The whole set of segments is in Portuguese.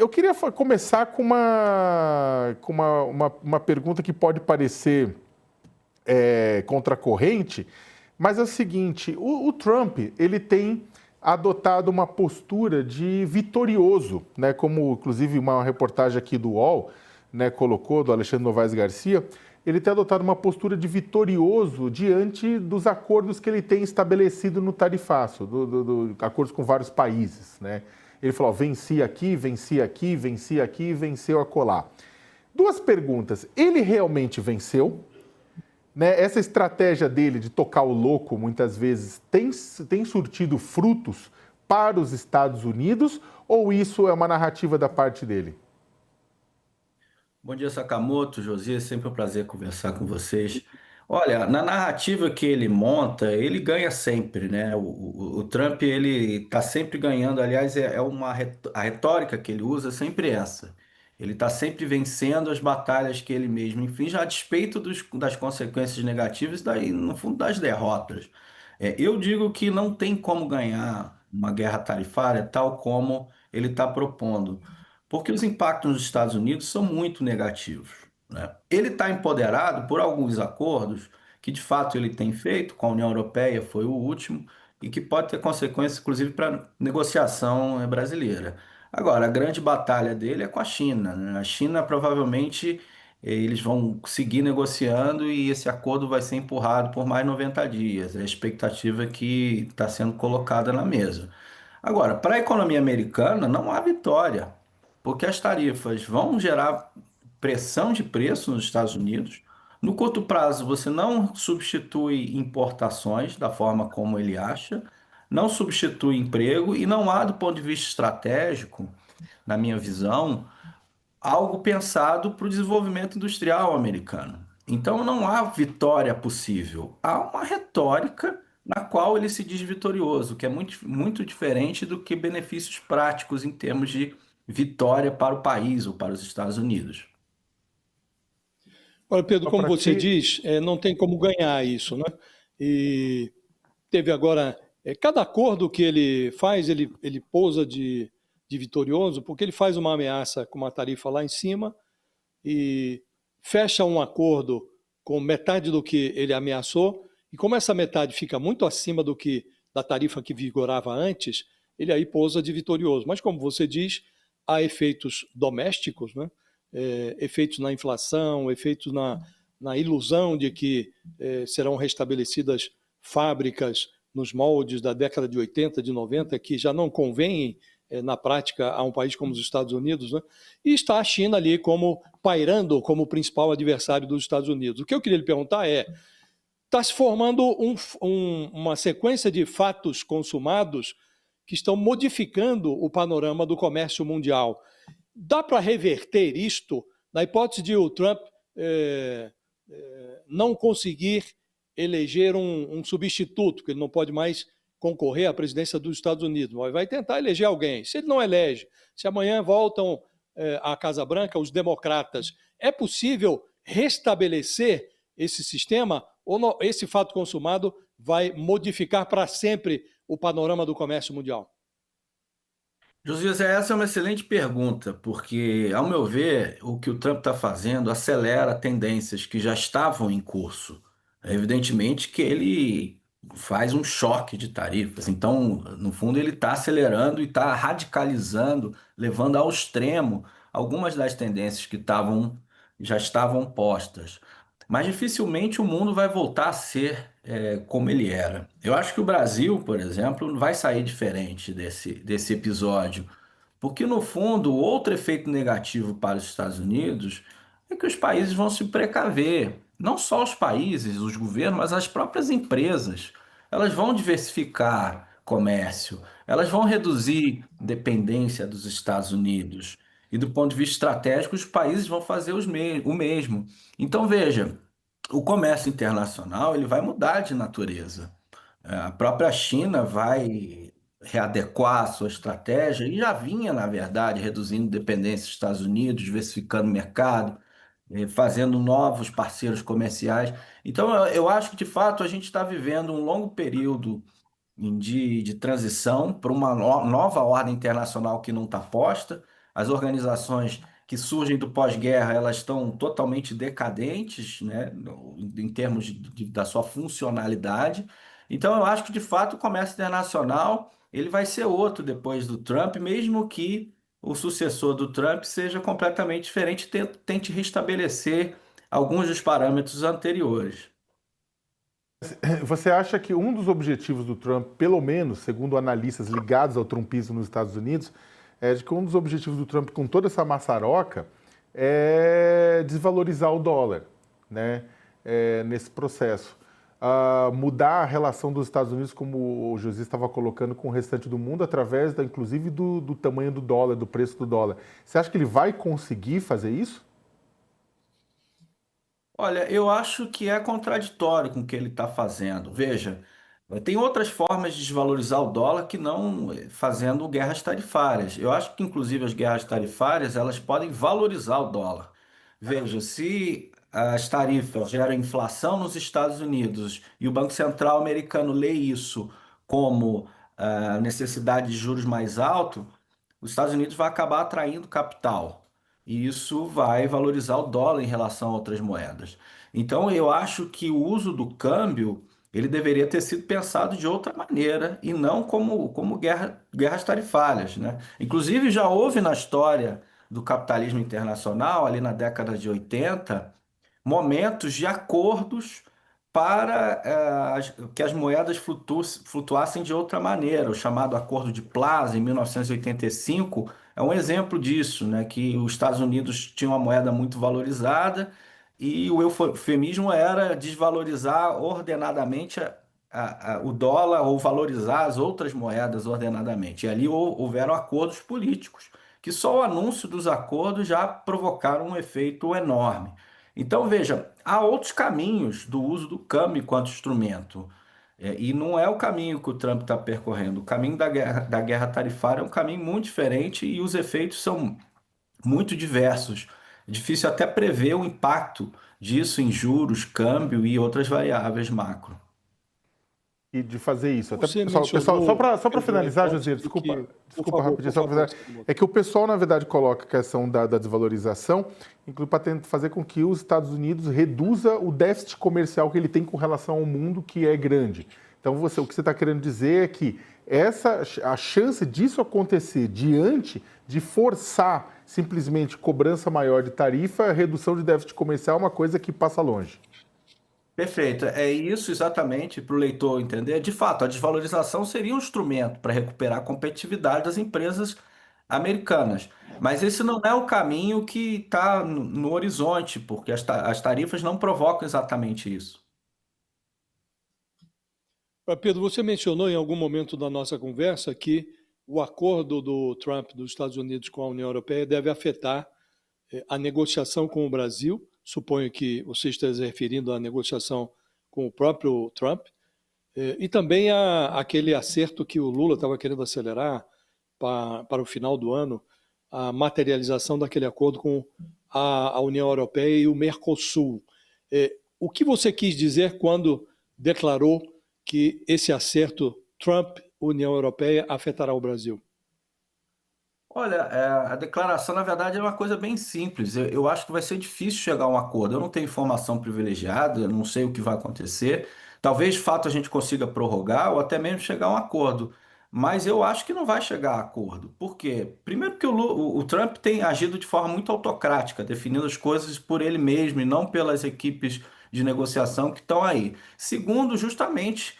Eu queria começar com uma pergunta que pode parecer contracorrente, mas é o seguinte: o Trump ele tem adotado uma postura de vitorioso, né? Como inclusive uma reportagem aqui do UOL, né, colocou, do Alexandre Novaes Garcia. Ele tem adotado uma postura de vitorioso diante dos acordos que ele tem estabelecido no tarifaço, acordos com vários países, né? Ele falou: venci aqui, venci aqui, venci aqui, venceu acolá. Duas perguntas: ele realmente venceu? Né? Essa estratégia dele de tocar o louco, muitas vezes, tem surtido frutos para os Estados Unidos, ou isso é uma narrativa da parte dele? Bom dia, Sakamoto, Josias, sempre um prazer conversar com vocês. Olha, na narrativa que ele monta, ele ganha sempre, né? O Trump, ele está sempre ganhando. Aliás, a retórica que ele usa é sempre essa. Ele está sempre vencendo as batalhas que ele mesmo inflige, a despeito das consequências negativas, daí, no fundo, das derrotas. Eu digo que não tem como ganhar uma guerra tarifária tal como ele está propondo. Porque os impactos nos Estados Unidos são muito negativos, né? Ele está empoderado por alguns acordos que, de fato, ele tem feito com a União Europeia, foi o último, e que pode ter consequências, inclusive, para a negociação brasileira. Agora, a grande batalha dele é com a China, né? A China, provavelmente, eles vão seguir negociando e esse acordo vai ser empurrado por mais 90 dias. É a expectativa que está sendo colocada na mesa. Agora, para a economia americana, não há vitória, porque as tarifas vão gerar pressão de preço nos Estados Unidos. No curto prazo, você não substitui importações da forma como ele acha, não substitui emprego e não há, do ponto de vista estratégico, na minha visão, algo pensado para o desenvolvimento industrial americano. Então não há vitória possível, há uma retórica na qual ele se diz vitorioso, que é muito diferente do que benefícios práticos em termos de vitória para o país ou para os Estados Unidos. Olha, Pedro, Só como para você te. diz, não tem como ganhar isso, né? E teve agora, cada acordo que ele faz, ele pousa de vitorioso, porque ele faz uma ameaça com uma tarifa lá em cima e fecha um acordo com metade do que ele ameaçou, e como essa metade fica muito acima da tarifa que vigorava antes, ele aí pousa de vitorioso. Mas como você diz, há efeitos domésticos, né? Efeitos na inflação, efeitos na ilusão de que serão restabelecidas fábricas nos moldes da década de 80, de 90, que já não convêm na prática a um país como os Estados Unidos, né? E está a China ali como pairando como o principal adversário dos Estados Unidos. O que eu queria lhe perguntar está se formando uma sequência de fatos consumados que estão modificando o panorama do comércio mundial. Dá para reverter isto na hipótese de o Trump não conseguir eleger um substituto, que ele não pode mais concorrer à presidência dos Estados Unidos, mas vai tentar eleger alguém. Se ele não elege, se amanhã voltam à Casa Branca os democratas, é possível restabelecer esse sistema ou não, esse fato consumado vai modificar para sempre o panorama do comércio mundial? Josias, essa é uma excelente pergunta, porque, ao meu ver, o que o Trump está fazendo acelera tendências que já estavam em curso. Evidentemente que ele faz um choque de tarifas, então, no fundo, ele está acelerando e está radicalizando, levando ao extremo algumas das tendências que já estavam postas. Mas dificilmente o mundo vai voltar a ser como ele era. Eu acho que o Brasil, por exemplo, vai sair diferente desse episódio, porque no fundo, outro efeito negativo para os Estados Unidos é que os países vão se precaver. Não só os países, os governos, mas as próprias empresas. Elas vão diversificar comércio, elas vão reduzir dependência dos Estados Unidos. E do ponto de vista estratégico, os países vão fazer o mesmo. Então, veja, o comércio internacional ele vai mudar de natureza. A própria China vai readequar a sua estratégia e já vinha, na verdade, reduzindo dependência dos Estados Unidos, diversificando o mercado, fazendo novos parceiros comerciais. Então, eu acho que, de fato, a gente está vivendo um longo período de transição para uma nova ordem internacional que não está posta. as organizações que surgem do pós-guerra, elas estão totalmente decadentes, né, em termos da sua funcionalidade. Então, eu acho que, de fato, o comércio internacional ele vai ser outro depois do Trump, mesmo que o sucessor do Trump seja completamente diferente, tente restabelecer alguns dos parâmetros anteriores. Você acha que um dos objetivos do Trump, pelo menos, segundo analistas ligados ao trumpismo nos Estados Unidos, é de que um dos objetivos do Trump com toda essa maçaroca é desvalorizar o dólar, né? Nesse processo. Mudar a relação dos Estados Unidos, como o José estava colocando, com o restante do mundo, através, inclusive, do tamanho do dólar, do preço do dólar. Você acha que ele vai conseguir fazer isso? Olha, eu acho que é contraditório com o que ele está fazendo. Veja, tem outras formas de desvalorizar o dólar que não fazendo guerras tarifárias. Eu acho que, inclusive, as guerras tarifárias elas podem valorizar o dólar. Veja, se as tarifas geram inflação nos Estados Unidos e o Banco Central americano lê isso como necessidade de juros mais altos, os Estados Unidos vai acabar atraindo capital. E isso vai valorizar o dólar em relação a outras moedas. Então, eu acho que o uso do câmbio ele deveria ter sido pensado de outra maneira e não como guerras tarifárias, né? Inclusive, já houve na história do capitalismo internacional, ali na década de 80 momentos de acordos para que as moedas flutuassem de outra maneira. O chamado Acordo de Plaza, em 1985, é um exemplo disso, né? Que os Estados Unidos tinham uma moeda muito valorizada e o eufemismo era desvalorizar ordenadamente o dólar ou valorizar as outras moedas ordenadamente. E ali houveram acordos políticos, que só o anúncio dos acordos já provocaram um efeito enorme. Então, veja, há outros caminhos do uso do câmbio enquanto instrumento. E não é o caminho que o Trump está percorrendo. O caminho da guerra tarifária é um caminho muito diferente e os efeitos são muito diversos. É difícil até prever o impacto disso em juros, câmbio e outras variáveis macro. E de fazer isso. Até, Você pessoal, só mencionou, para Pedro, a finalizar, hipótese José, de que... Por desculpa favor, rapidinho, por só pra favor, finalizar. Sakamoto. É que o pessoal, na verdade, coloca a questão da desvalorização, inclusive para tentar fazer com que os Estados Unidos reduza o déficit comercial que ele tem com relação ao mundo, que é grande. Então, o que você está querendo dizer é que a chance disso acontecer diante de forçar simplesmente cobrança maior de tarifa, redução de déficit comercial é uma coisa que passa longe. Perfeito, é isso exatamente para o leitor entender. De fato, a desvalorização seria um instrumento para recuperar a competitividade das empresas americanas. Mas esse não é o caminho que está no horizonte, porque as tarifas não provocam exatamente isso. Pedro, você mencionou em algum momento da nossa conversa que o acordo do Trump dos Estados Unidos com a União Europeia deve afetar a negociação com o Brasil. Suponho que você esteja se referindo à negociação com o próprio Trump. E também aquele acerto que o Lula estava querendo acelerar para o final do ano, a materialização daquele acordo com a União Europeia e o Mercosul. O que você quis dizer quando declarou que esse acerto Trump-União Europeia afetará o Brasil? Olha, a declaração, na verdade, é uma coisa bem simples. Eu acho que vai ser difícil chegar a um acordo. Eu não tenho informação privilegiada, eu não sei o que vai acontecer. Talvez, de fato, a gente consiga prorrogar ou até mesmo chegar a um acordo. Mas eu acho que não vai chegar a acordo. Por quê? Primeiro, porque o Trump tem agido de forma muito autocrática, definindo as coisas por ele mesmo e não pelas equipes de negociação que estão aí. Segundo, justamente,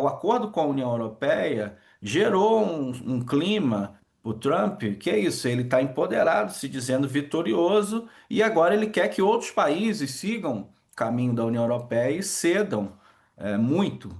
o acordo com a União Europeia gerou um clima. O Trump, que é isso? Ele está empoderado, se dizendo vitorioso, e agora ele quer que outros países sigam o caminho da União Europeia e cedam muito.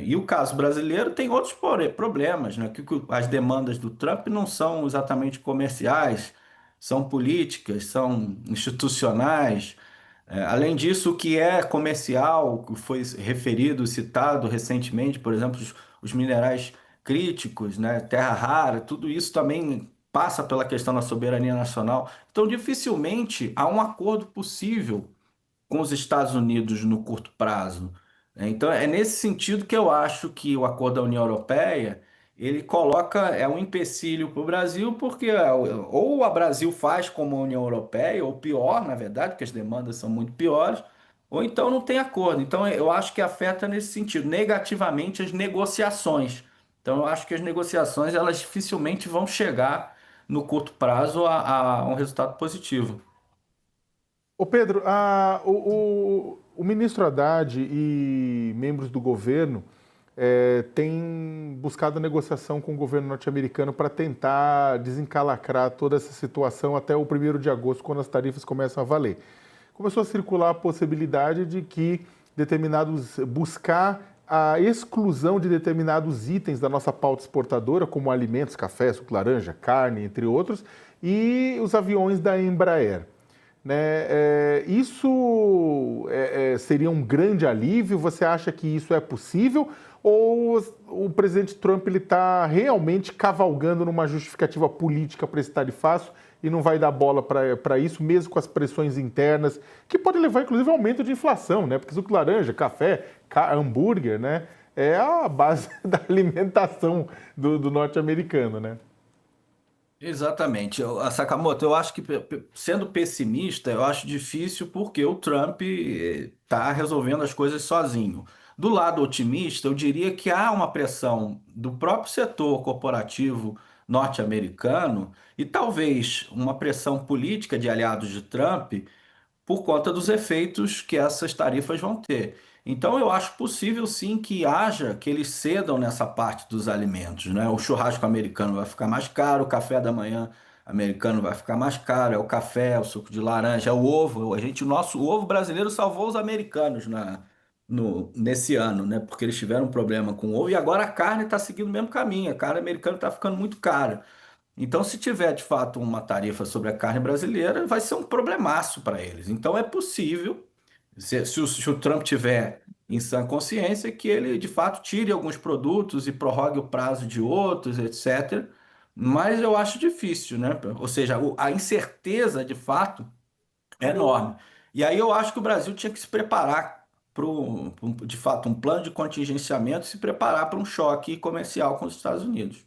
E o caso brasileiro tem outros problemas, né? Que as demandas do Trump não são exatamente comerciais, são políticas, são institucionais. Além disso, o que é comercial, o que foi referido, citado recentemente, por exemplo, os minerais críticos, né, terra rara, tudo isso também passa pela questão da soberania nacional. Então, dificilmente há um acordo possível com os Estados Unidos no curto prazo. Então, é nesse sentido que eu acho que o acordo da União Europeia ele coloca um empecilho para o Brasil, porque ou o Brasil faz como a União Europeia, ou pior, na verdade, porque as demandas são muito piores, ou então não tem acordo. Então eu acho que afeta nesse sentido, negativamente as negociações. Então eu acho que as negociações elas dificilmente vão chegar no curto prazo a um resultado positivo. Ô Pedro, o ministro Haddad e membros do governo têm buscado negociação com o governo norte-americano para tentar desencalacrar toda essa situação até o 1º de agosto, quando as tarifas começam a valer. Começou a circular a possibilidade de que buscar a exclusão de determinados itens da nossa pauta exportadora, como alimentos, café, suco laranja, carne, entre outros, e os aviões da Embraer. Né? Isso seria um grande alívio? Você acha que isso é possível? Ou o presidente Trump está realmente cavalgando numa justificativa política para esse tarifaço e não vai dar bola para isso, mesmo com as pressões internas, que pode levar inclusive ao aumento de inflação, né? Porque suco laranja, café, hambúrguer, né? É a base da alimentação do norte-americano, né? Exatamente. Sakamoto, eu acho que, sendo pessimista, eu acho difícil porque o Trump está resolvendo as coisas sozinho. Do lado otimista, eu diria que há uma pressão do próprio setor corporativo norte-americano e talvez uma pressão política de aliados de Trump por conta dos efeitos que essas tarifas vão ter. Então, eu acho possível sim que haja, que eles cedam nessa parte dos alimentos, né? O churrasco americano vai ficar mais caro, o café da manhã americano vai ficar mais caro, é o café, é o suco de laranja, é o ovo. O nosso ovo brasileiro salvou os americanos nesse ano, né? Porque eles tiveram um problema com o ovo e agora a carne está seguindo o mesmo caminho. A carne americana está ficando muito cara. Então, se tiver de fato uma tarifa sobre a carne brasileira, vai ser um problemaço para eles. Então, é possível, se o Trump tiver em sã consciência, que ele de fato tire alguns produtos e prorrogue o prazo de outros, etc. Mas eu acho difícil, né? Ou seja, a incerteza de fato é enorme. E aí eu acho que o Brasil tinha que se preparar para, de fato, um plano de contingenciamento e se preparar para um choque comercial com os Estados Unidos.